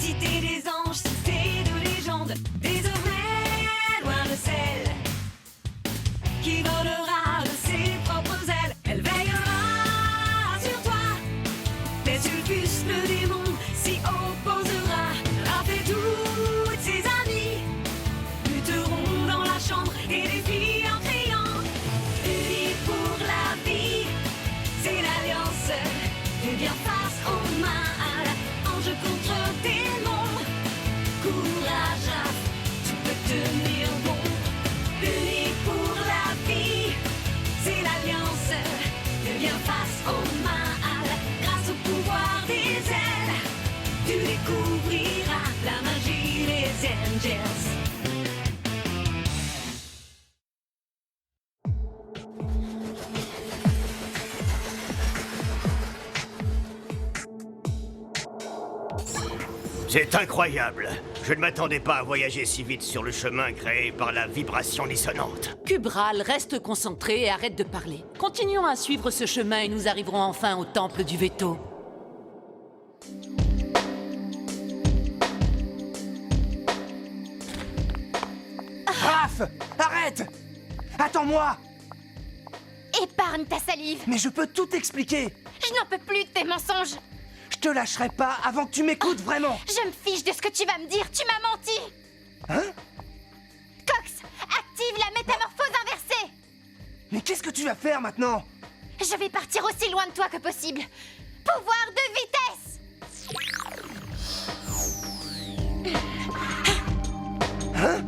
cité des anges, cité de légende, désormais loin de celle qui volera de ses propres ailes. Elle veillera sur toi, tel Sulfus le démon s'y opposera. Raph et toutes ses amies lutteront dans la chambre et défient en criant. Unis pour la vie, c'est l'alliance du bien face au mal. Ange contre démon, courage, Raph, tu peux tenir bon. Unis pour la vie, c'est l'alliance du bien face au mal. Grâce au pouvoir des ailes, tu découvriras la magie des Angels. C'est incroyable. Je ne m'attendais pas à voyager si vite sur le chemin créé par la vibration dissonante. Cubral, reste concentré et arrête de parler. Continuons à suivre ce chemin et nous arriverons enfin au temple du veto. Raph, arrête! Attends-moi! Épargne ta salive. Mais je peux tout expliquer. Je n'en peux plus de tes mensonges. Je te lâcherai pas avant que tu m'écoutes vraiment. Je me fiche de ce que tu vas me dire. Tu m'as menti. Hein? Cox, active la métamorphose inversée. Mais qu'est-ce que tu vas faire maintenant? Je vais partir aussi loin de toi que possible. Pouvoir de vitesse. Hein?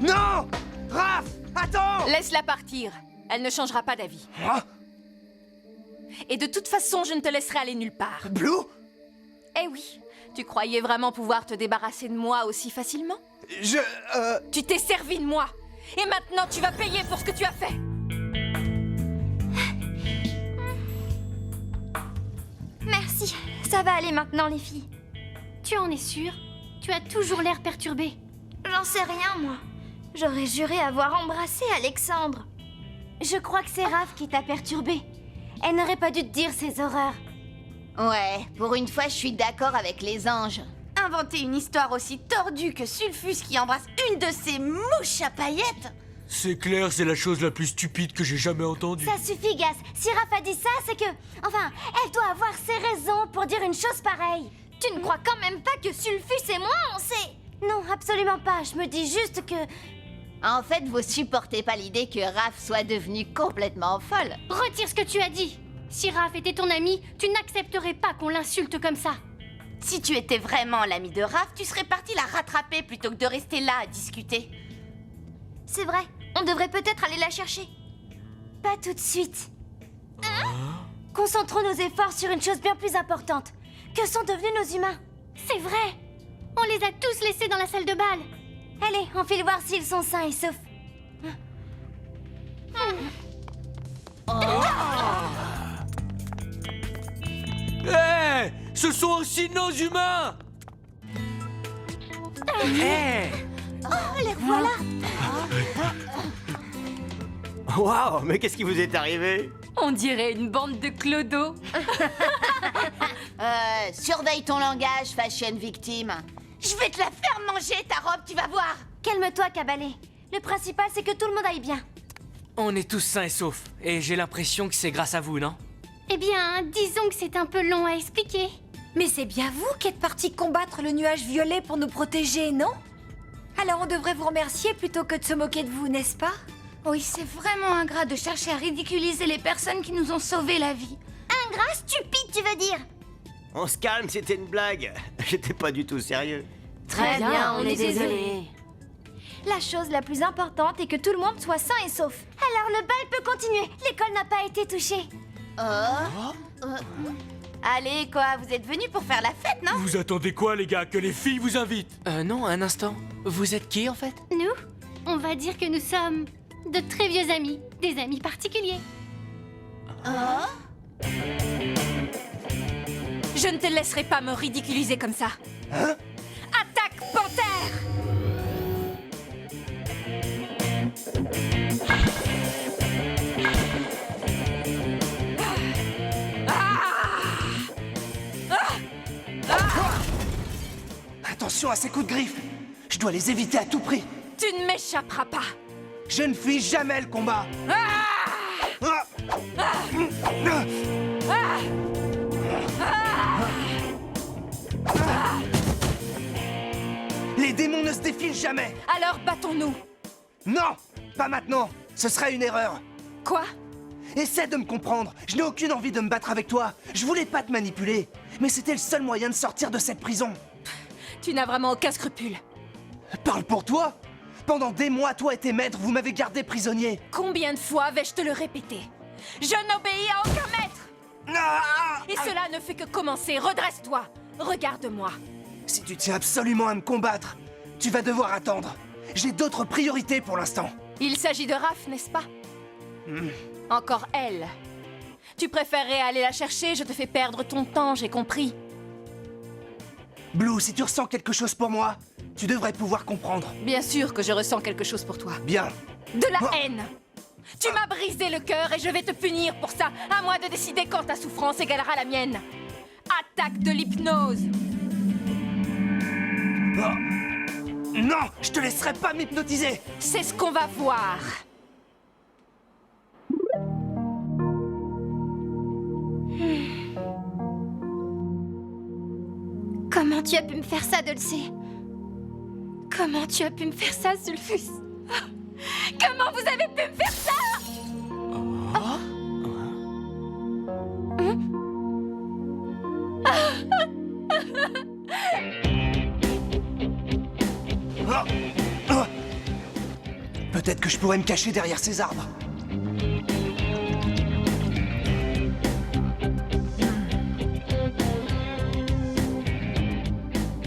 Non! Raph, attends! Laisse-la partir. Elle ne changera pas d'avis. Ah, Et de toute façon, je ne te laisserai aller nulle part. Blue? Eh oui, tu croyais vraiment pouvoir te débarrasser de moi aussi facilement? Je... Tu t'es servi de moi. Et maintenant, tu vas payer pour ce que tu as fait. Merci. Ça va aller maintenant, les filles. Tu en es sûre? Tu as toujours l'air perturbée. J'en sais rien, moi. J'aurais juré avoir embrassé Alexandre. Je crois que c'est Raph qui t'a perturbée. Elle n'aurait pas dû te dire ces horreurs. Ouais, pour une fois, je suis d'accord avec les anges. Inventer une histoire aussi tordue que Sulfus qui embrasse une de ces mouches à paillettes. C'est clair, c'est la chose la plus stupide que j'ai jamais entendue. Ça suffit, Gas. Si Raph a dit ça, c'est que... Enfin, elle doit avoir ses raisons pour dire une chose pareille. Tu ne crois quand même pas que Sulfus et moi, on sait... Non, absolument pas. Je me dis juste que... En fait, vous supportez pas l'idée que Raph soit devenue complètement folle. Retire ce que tu as dit. Si Raph était ton ami, tu n'accepterais pas qu'on l'insulte comme ça. Si tu étais vraiment l'ami de Raph, tu serais parti la rattraper plutôt que de rester là à discuter. C'est vrai, on devrait peut-être aller la chercher. Pas tout de suite. Concentrons nos efforts sur une chose bien plus importante. Que sont devenus nos humains? C'est vrai. On les a tous laissés dans la salle de bal. Allez, on file voir s'ils sont sains et saufs. Hé! Ce sont aussi nos humains! Hé! Les voilà. Waouh, mais qu'est-ce qui vous est arrivé? On dirait une bande de clodos. Surveille ton langage, fashion victime. Je vais te la faire manger, ta robe, tu vas voir. Calme-toi, Cabalé. Le principal, c'est que tout le monde aille bien. On est tous sains et saufs, et j'ai l'impression que c'est grâce à vous, non? Eh bien, disons que c'est un peu long à expliquer. Mais c'est bien vous qui êtes partis combattre le nuage violet pour nous protéger, non? Alors on devrait vous remercier plutôt que de se moquer de vous, n'est-ce pas? Oui, c'est vraiment ingrat de chercher à ridiculiser les personnes qui nous ont sauvé la vie. Ingrat, stupide, tu veux dire? On se calme, c'était une blague. J'étais pas du tout sérieux. Très bien, on est désolé. La chose la plus importante est que tout le monde soit sain et sauf. Alors le bal peut continuer. L'école n'a pas été touchée. Allez, quoi, vous êtes venus pour faire la fête, non? Vous attendez quoi, les gars? Que les filles vous invitent? Non, un instant. Vous êtes qui, en fait? Nous, on va dire que nous sommes de très vieux amis, des amis particuliers. Je ne te laisserai pas me ridiculiser comme ça. Hein? Attaque, panthère! Ah! Ah! attention à ces coups de griffe. Je dois les éviter à tout prix. Tu ne m'échapperas pas. Je ne fuis jamais le combat. Ah. Les démons ne se défilent jamais. Alors battons-nous. Non, pas maintenant. Ce serait une erreur. Quoi? Essaie de me comprendre. Je n'ai aucune envie de me battre avec toi. Je voulais pas te manipuler. Mais c'était le seul moyen de sortir de cette prison. Tu n'as vraiment aucun scrupule. Parle pour toi. Pendant des mois, toi et tes maîtres, vous m'avez gardé prisonnier. Combien de fois vais-je te le répéter? Je n'obéis à aucun maître. Et cela ne fait que commencer. Redresse-toi. Regarde-moi. Si tu tiens absolument à me combattre, tu vas devoir attendre. J'ai d'autres priorités pour l'instant. Il s'agit de Raph, n'est-ce pas? Encore elle. Tu préférerais aller la chercher, je te fais perdre ton temps, j'ai compris. Blue, si tu ressens quelque chose pour moi, tu devrais pouvoir comprendre. Bien sûr que je ressens quelque chose pour toi. Bien. De la Oh. haine. Tu m'as brisé le cœur et je vais te punir pour ça. À moi de décider quand ta souffrance égalera la mienne. Attaque de l'hypnose. Oh. Non, je te laisserai pas m'hypnotiser. C'est ce qu'on va voir. Comment tu as pu me faire ça, Dulce? Comment tu as pu me faire ça, Sulfus? Comment vous avez pu me faire ça? Oh. Oh. Peut-être que je pourrais me cacher derrière ces arbres.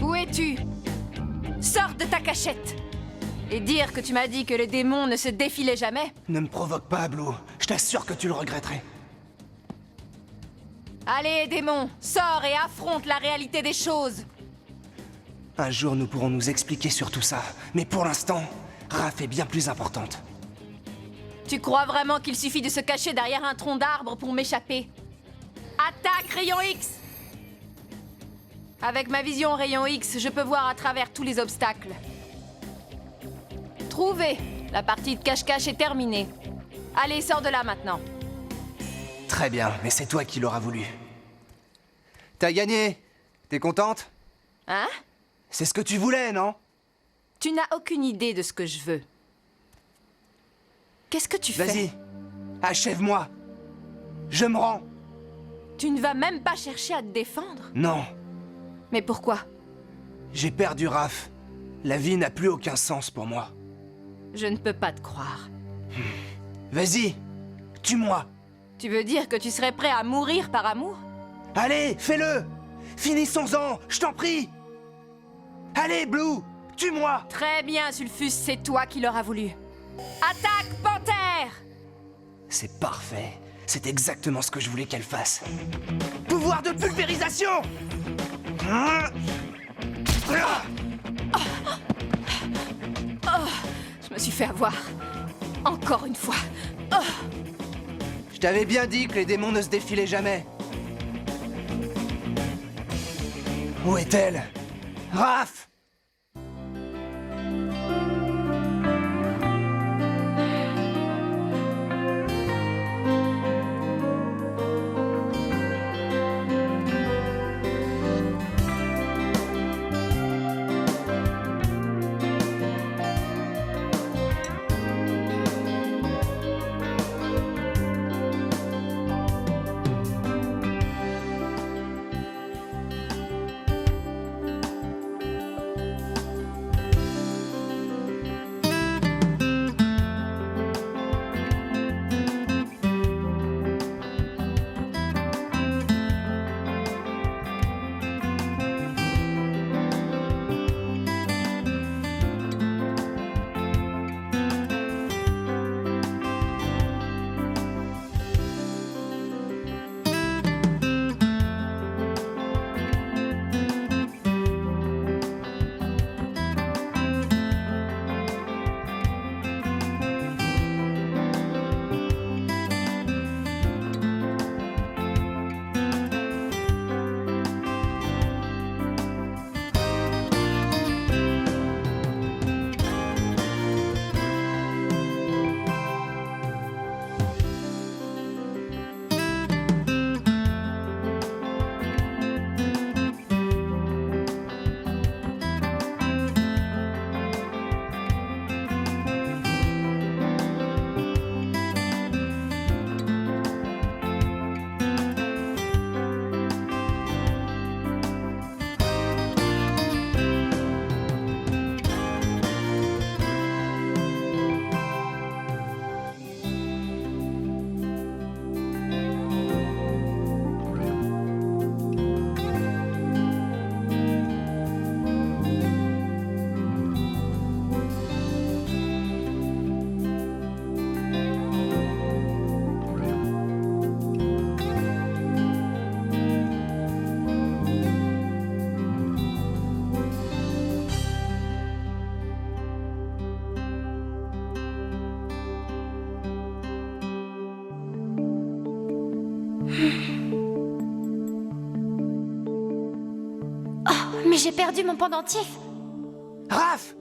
Où es-tu? Sors de ta cachette. Et dire que tu m'as dit que les démons ne se défilaient jamais? Ne me provoque pas, Blue. Je t'assure que tu le regretterais. Allez, démon, sors et affronte la réalité des choses. Un jour, nous pourrons nous expliquer sur tout ça. Mais pour l'instant, Raph est bien plus importante. Tu crois vraiment qu'il suffit de se cacher derrière un tronc d'arbre pour m'échapper? Attaque, rayon X! Avec ma vision rayon X, je peux voir à travers tous les obstacles. Trouvé! La partie de cache-cache est terminée. Allez, sors de là maintenant. Très bien, mais c'est toi qui l'auras voulu. T'as gagné. T'es contente? Hein? C'est ce que tu voulais, non? Tu n'as aucune idée de ce que je veux. Qu'est-ce que tu fais? Vas-y, achève-moi. Je me rends. Tu ne vas même pas chercher à te défendre? Non, Mais pourquoi? j'ai perdu Raph. La vie n'a plus aucun sens pour moi. Je ne peux pas te croire. Vas-y, tue-moi. Tu veux dire que tu serais prêt à mourir par amour? Allez, fais-le. Finissons-en, je t'en prie. Allez, Blue, tue-moi. Très bien, Sulfus, c'est toi qui l'auras voulu. Attaque, panthère! C'est parfait. C'est exactement ce que je voulais qu'elle fasse. Pouvoir de pulvérisation. Je me suis fait avoir. Encore une fois. Je t'avais bien dit que les démons ne se défilaient jamais. Où est-elle? Raph! Mais j'ai perdu mon pendentif. Raph!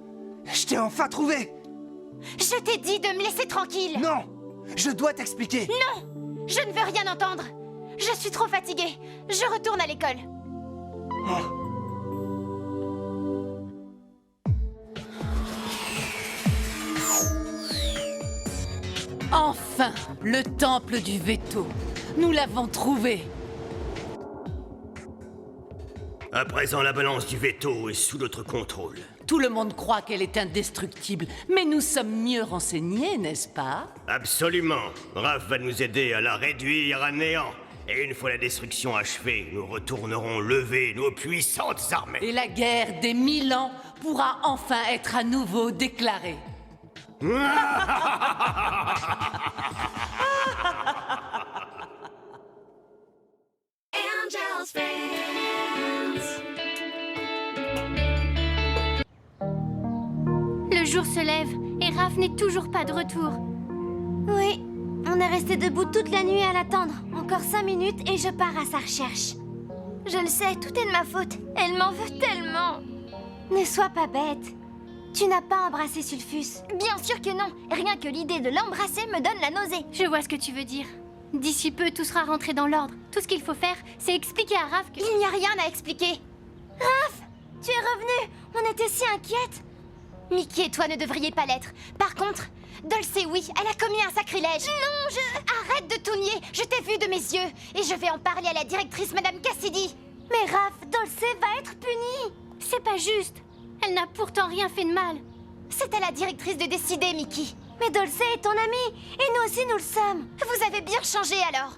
Je t'ai enfin trouvé! Je t'ai dit de me laisser tranquille. Non! Je dois t'expliquer! Non! Je ne veux rien entendre. Je suis trop fatiguée. Je retourne à l'école. Enfin, le temple du veto. Nous l'avons trouvé. À présent, la balance du veto est sous notre contrôle. Tout le monde croit qu'elle est indestructible, mais nous sommes mieux renseignés, n'est-ce pas? Absolument. Raph va nous aider à la réduire à néant. Et une fois la destruction achevée, nous retournerons lever nos puissantes armées. Et la guerre des 1000 ans pourra enfin être à nouveau déclarée. Angel's Friends. Le jour se lève et Raph n'est toujours pas de retour. Oui, on est resté debout toute la nuit à l'attendre. Encore 5 minutes et je pars à sa recherche. Je le sais, tout est de ma faute. Elle m'en veut tellement. Ne sois pas bête. Tu n'as pas embrassé Sulfus. Bien sûr que non. Rien que l'idée de l'embrasser me donne la nausée. Je vois ce que tu veux dire. D'ici peu, tout sera rentré dans l'ordre. Tout ce qu'il faut faire, c'est expliquer à Raph que... Il n'y a rien à expliquer. Raph, tu es revenu. On était si inquiètes. Mickey et toi ne devriez pas l'être. Par contre, Dulce, oui, elle a commis un sacrilège. Non, Arrête de tout nier. Je t'ai vu de mes yeux. Et je vais en parler à la directrice, Madame Cassidy. Mais Raph, Dulce va être punie. C'est pas juste. Elle n'a pourtant rien fait de mal. C'est à la directrice de décider, Mickey. Mais Dulce est ton amie, et nous aussi nous le sommes. Vous avez bien changé alors.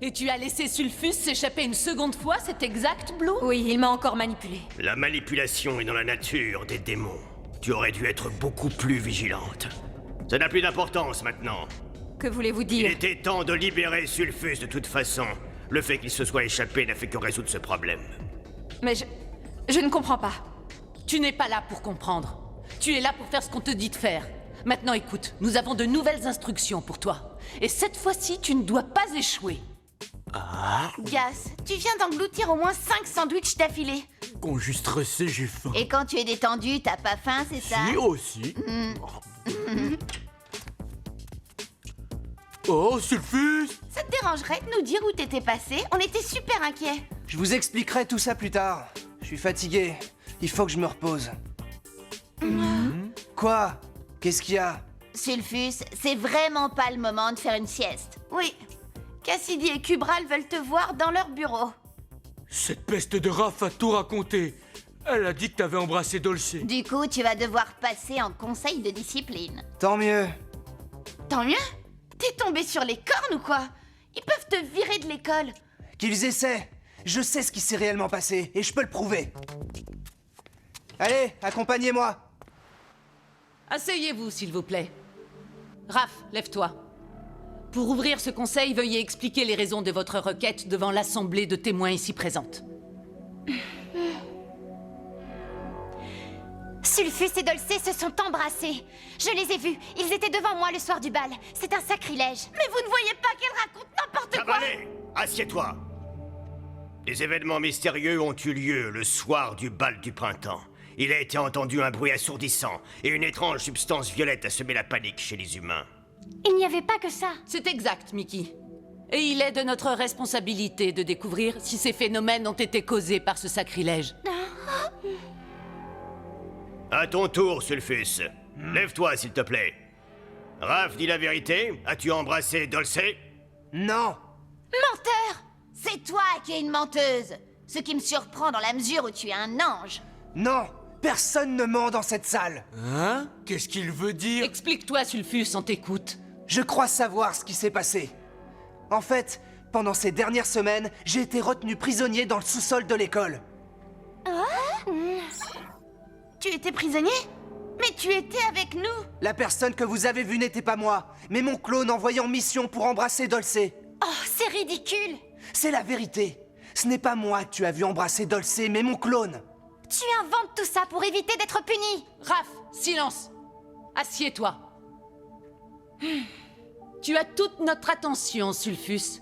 Et tu as laissé Sulfus s'échapper une seconde fois, c'est exact, Blue? Oui, il m'a encore manipulé. La manipulation est dans la nature des démons. Tu aurais dû être beaucoup plus vigilante. Ça n'a plus d'importance maintenant. Que voulez-vous Il dire? était temps de libérer Sulfus de toute façon. Le fait qu'il se soit échappé n'a fait que résoudre ce problème. Mais je ne comprends pas. Tu n'es pas là pour comprendre. Tu es là pour faire ce qu'on te dit de faire. Maintenant écoute, nous avons de nouvelles instructions pour toi. Et cette fois-ci, tu ne dois pas échouer. Gas, tu viens d'engloutir au moins 5 sandwichs d'affilée. Quand je suis stressé, j'ai faim. Et quand tu es détendu, t'as pas faim, c'est ça? Si, aussi. Oh, Sulfus! Ça te dérangerait de nous dire où t'étais passé? On était super inquiets. Je vous expliquerai tout ça plus tard. Je suis fatigué. Il faut que je me repose. Quoi? Qu'est-ce qu'il y a? Sulfus, c'est vraiment pas le moment de faire une sieste. Oui, Cassidy et Cubral veulent te voir dans leur bureau. Cette peste de Raph a tout raconté. Elle a dit que t'avais embrassé Dulce. Du coup, tu vas devoir passer en conseil de discipline. Tant mieux. Tant mieux? T'es tombé sur les cornes ou quoi? Ils peuvent te virer de l'école. Qu'ils essaient. Je sais ce qui s'est réellement passé et je peux le prouver. Allez, accompagnez-moi. Asseyez-vous, s'il vous plaît. Raph, lève-toi. Pour ouvrir ce conseil, veuillez expliquer les raisons de votre requête devant l'assemblée de témoins ici présente. Sulfus et Dulce se sont embrassés. Je les ai vus. Ils étaient devant moi le soir du bal. C'est un sacrilège. Mais vous ne voyez pas qu'elle raconte n'importe quoi? Cavalier, assieds-toi. Des événements mystérieux ont eu lieu le soir du bal du printemps. Il a été entendu un bruit assourdissant et une étrange substance violette a semé la panique chez les humains. Il n'y avait pas que ça. C'est exact, Mickey. Et il est de notre responsabilité de découvrir si ces phénomènes ont été causés par ce sacrilège. À ton tour, Sulfus. Lève-toi, s'il te plaît. Raph, dis la vérité. As-tu embrassé Dulce? Non. Menteur! C'est toi qui es une menteuse. Ce qui me surprend dans la mesure où tu es un ange. Non. Personne ne ment dans cette salle. Hein? Qu'est-ce qu'il veut dire? Explique-toi, Sulfus, on t'écoute. Je crois savoir ce qui s'est passé. En fait, pendant ces dernières semaines, j'ai été retenu prisonnier dans le sous-sol de l'école. Tu étais prisonnier? Mais tu étais avec nous. La personne que vous avez vue n'était pas moi, mais mon clone envoyé en mission pour embrasser Dulce. Oh, c'est ridicule. C'est la vérité. Ce n'est pas moi que tu as vu embrasser Dulce, mais mon clone. Tu inventes tout ça pour éviter d'être puni. Raph, silence. Assieds-toi. Tu as toute notre attention, Sulfus.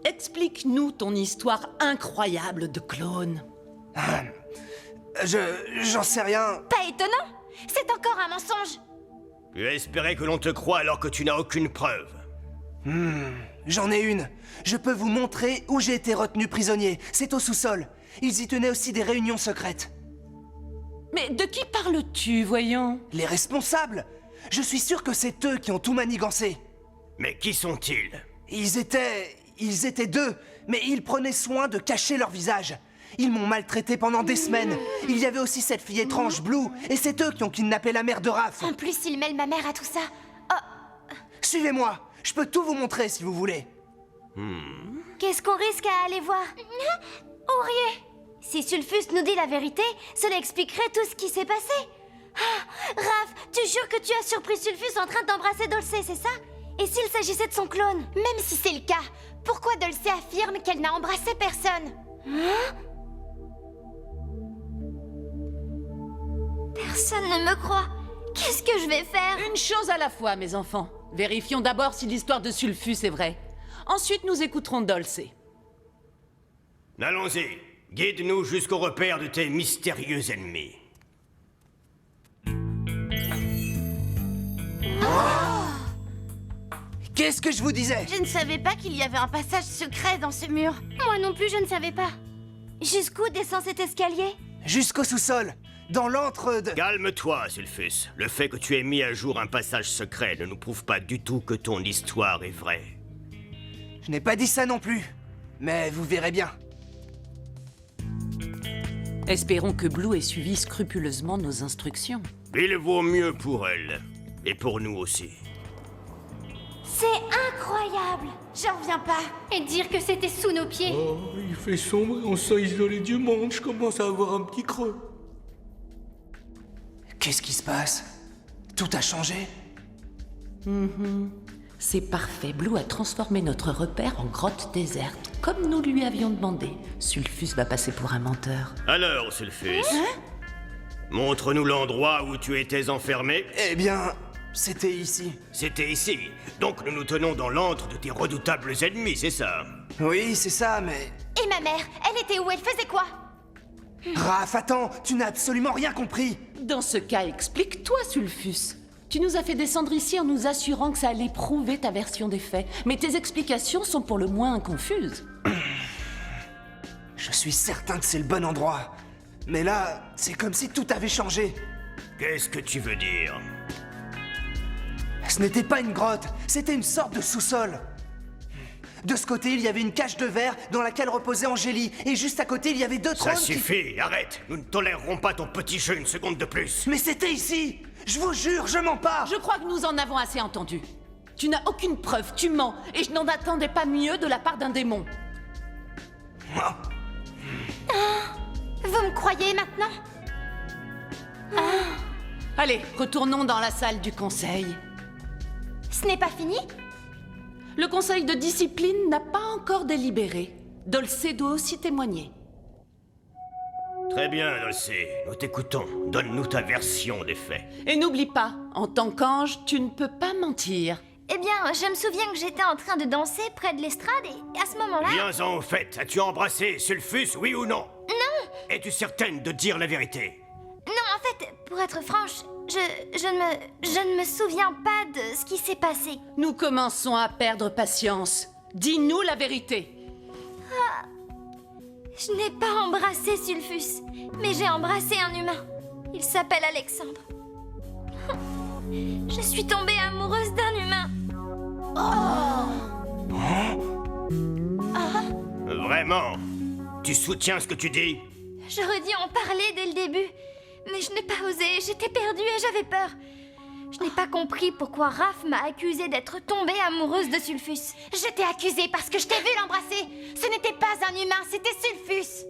Explique-nous ton histoire incroyable de clone. J'en sais rien. Pas étonnant. C'est encore un mensonge. Tu as espéré que l'on te croie alors que tu n'as aucune preuve. J'en ai une. Je peux vous montrer où j'ai été retenu prisonnier. C'est au sous-sol. Ils y tenaient aussi des réunions secrètes. Mais de qui parles-tu, voyons? Les responsables. Je suis sûr que c'est eux qui ont tout manigancé. Mais qui sont-ils? Ils étaient deux, mais ils prenaient soin de cacher leur visage. Ils m'ont maltraité pendant des semaines. Il y avait aussi cette fille étrange, Blue, et c'est eux qui ont kidnappé la mère de Raph. En plus, il mêle ma mère à tout ça. Suivez-moi, je peux tout vous montrer si vous voulez. Qu'est-ce qu'on risque à aller voir? Aurier. Si Sulfus nous dit la vérité, cela expliquerait tout ce qui s'est passé. Raph, tu jures que tu as surpris Sulfus en train d'embrasser Dulce, c'est ça? Et s'il s'agissait de son clone? Même si c'est le cas, pourquoi Dulce affirme qu'elle n'a embrassé personne? Personne ne me croit. Qu'est-ce que je vais faire? Une chose à la fois, mes enfants. Vérifions d'abord si l'histoire de Sulfus est vraie. Ensuite, nous écouterons Dulce. Allons-y. Guide-nous jusqu'au repère de tes mystérieux ennemis. Qu'est-ce que je vous disais? Je ne savais pas qu'il y avait un passage secret dans ce mur. Moi non plus, je ne savais pas. Jusqu'où descend cet escalier? Jusqu'au sous-sol, dans l'antre de... Calme-toi, Sulfus. Le fait que tu aies mis à jour un passage secret ne nous prouve pas du tout que ton histoire est vraie. Je n'ai pas dit ça non plus, mais vous verrez bien. Espérons que Blue ait suivi scrupuleusement nos instructions. Il vaut mieux pour elle. Et pour nous aussi. C'est incroyable. J'en reviens pas. Et dire que c'était sous nos pieds. Oh, il fait sombre et on se sent isolé du monde. Je commence à avoir un petit creux. Qu'est-ce qui se passe? Tout a changé? C'est parfait. Blue a transformé notre repère en grotte déserte, comme nous lui avions demandé. Sulfus va passer pour un menteur. Alors, Sulfus, montre-nous l'endroit où tu étais enfermé. Eh bien, c'était ici. C'était ici. Donc nous nous tenons dans l'antre de tes redoutables ennemis, c'est ça? Oui, c'est ça, mais... Et ma mère, elle était où? Elle faisait quoi? Raph, attends, tu n'as absolument rien compris. Dans ce cas, explique-toi, Sulfus. Tu nous as fait descendre ici en nous assurant que ça allait prouver ta version des faits. Mais tes explications sont pour le moins confuses. Je suis certain que c'est le bon endroit. Mais là, c'est comme si tout avait changé. Qu'est-ce que tu veux dire? Ce n'était pas une grotte, c'était une sorte de sous-sol. De ce côté, il y avait une cage de verre dans laquelle reposait Angélie. Et juste à côté, il y avait deux trônes Ça suffit, arrête. Nous ne tolérerons pas ton petit jeu une seconde de plus. Mais c'était ici. Je vous jure, je mens pas. Je crois que nous en avons assez entendu. Tu n'as aucune preuve, tu mens, et je n'en attendais pas mieux de la part d'un démon. Vous me croyez maintenant? Allez, retournons dans la salle du conseil. Ce n'est pas fini? Le conseil de discipline n'a pas encore délibéré. Dulce doit aussi témoigner. Très bien, Dulce. Nous t'écoutons. Donne-nous ta version des faits. Et n'oublie pas, en tant qu'ange, tu ne peux pas mentir. Eh bien, je me souviens que j'étais en train de danser près de l'estrade et à ce moment-là... Viens-en au fait. As-tu embrassé Sulfus, oui ou non? Non! Es-tu certaine de dire la vérité? Non, en fait, pour être franche, je ne me souviens pas de ce qui s'est passé. Nous commençons à perdre patience. Dis-nous la vérité. Je n'ai pas embrassé Sulfus, mais j'ai embrassé un humain. Il s'appelle Alexandre. Je suis tombée amoureuse d'un humain. Vraiment? Tu soutiens ce que tu dis? J'aurais dû en parler dès le début, mais je n'ai pas osé. J'étais perdue et j'avais peur. Je n'ai pas compris pourquoi Raph m'a accusée d'être tombée amoureuse de Sulfus. Je t'ai accusée parce que je t'ai vu l'embrasser. Ce n'était pas un humain, c'était Sulfus.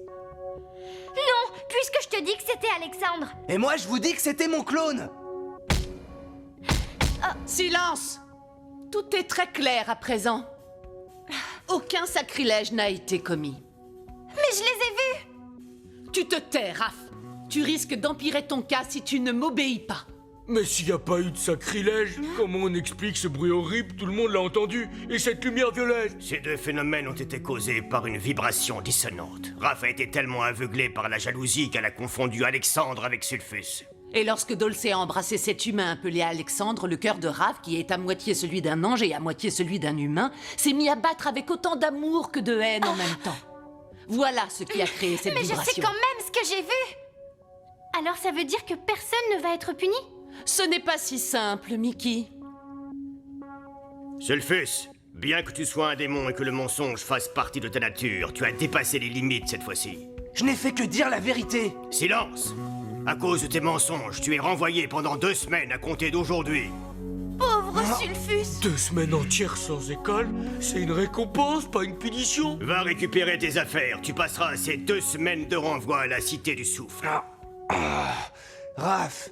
Non, puisque je te dis que c'était Alexandre. Et moi, je vous dis que c'était mon clone. Silence! Tout est très clair à présent. Aucun sacrilège n'a été commis. Mais je les ai vus. Tu te tais, Raph. Tu risques d'empirer ton cas si tu ne m'obéis pas. Mais s'il n'y a pas eu de sacrilège, comment on explique ce bruit horrible? Tout le monde l'a entendu. Et cette lumière violette? Ces deux phénomènes ont été causés par une vibration dissonante. Raph a été tellement aveuglée par la jalousie qu'elle a confondu Alexandre avec Sulfus. Et lorsque Dulcé a embrassé cet humain appelé Alexandre, le cœur de Raph, qui est à moitié celui d'un ange et à moitié celui d'un humain, s'est mis à battre avec autant d'amour que de haine en même temps. Voilà ce qui a créé cette Mais je vibration. sais quand même ce que j'ai vu. Alors ça veut dire que personne ne va être puni? Ce n'est pas si simple, Mickey. Sulfus, bien que tu sois un démon et que le mensonge fasse partie de ta nature, tu as dépassé les limites cette fois-ci. Je n'ai fait que dire la vérité. Silence! À cause de tes mensonges, tu es renvoyé pendant 2 semaines à compter d'aujourd'hui. Pauvre Sulfus. 2 semaines entières sans école? C'est une récompense, pas une punition. Va récupérer tes affaires, tu passeras ces 2 semaines de renvoi à la Cité du Souffle. Raph,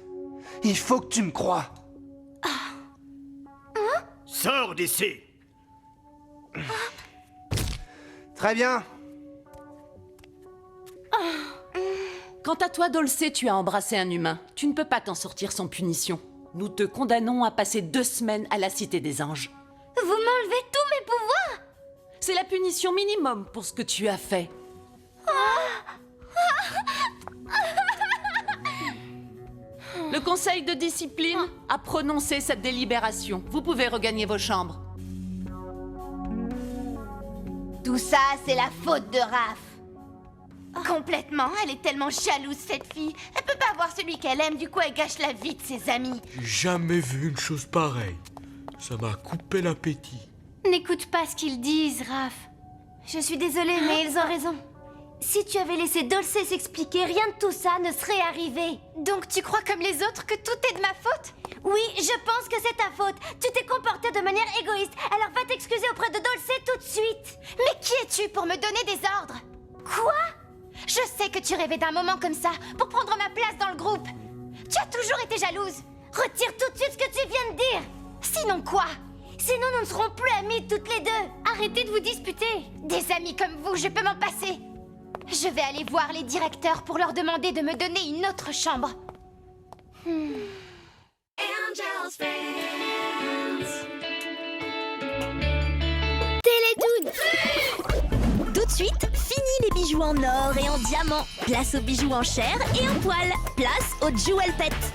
il faut que tu me crois. Sors d'ici! Très bien. Quant à toi, Dulcé, tu as embrassé un humain. Tu ne peux pas t'en sortir sans punition. Nous te condamnons à passer 2 semaines à la Cité des Anges. Vous m'enlevez tous mes pouvoirs? C'est la punition minimum pour ce que tu as fait. Le conseil de discipline a prononcé cette délibération. Vous pouvez regagner vos chambres. Tout ça, c'est la faute de Raph. Complètement, elle est tellement jalouse, cette fille. Elle peut pas avoir celui qu'elle aime, du coup elle gâche la vie de ses amis. J'ai jamais vu une chose pareille. Ça m'a coupé l'appétit. N'écoute pas ce qu'ils disent, Raph. Je suis désolée, mais ils ont raison. Si tu avais laissé Dulcé s'expliquer, rien de tout ça ne serait arrivé. Donc tu crois comme les autres que tout est de ma faute? Oui, je pense que c'est ta faute. Tu t'es comporté de manière égoïste, alors va t'excuser auprès de Dulcé tout de suite. Mais qui es-tu pour me donner des ordres? Quoi? Je sais que tu rêvais d'un moment comme ça, pour prendre ma place dans le groupe. Tu as toujours été jalouse. Retire tout de suite ce que tu viens de dire. Sinon quoi? Sinon, nous ne serons plus amis toutes les deux. Arrêtez de vous disputer. Des amis comme vous, je peux m'en passer. Je vais aller voir les directeurs pour leur demander de me donner une autre chambre. Angel's Fans. Télétoon. Tout de suite, fini les bijoux en or et en diamant. Place aux bijoux en chair et en poil. Place aux Jewel Pets.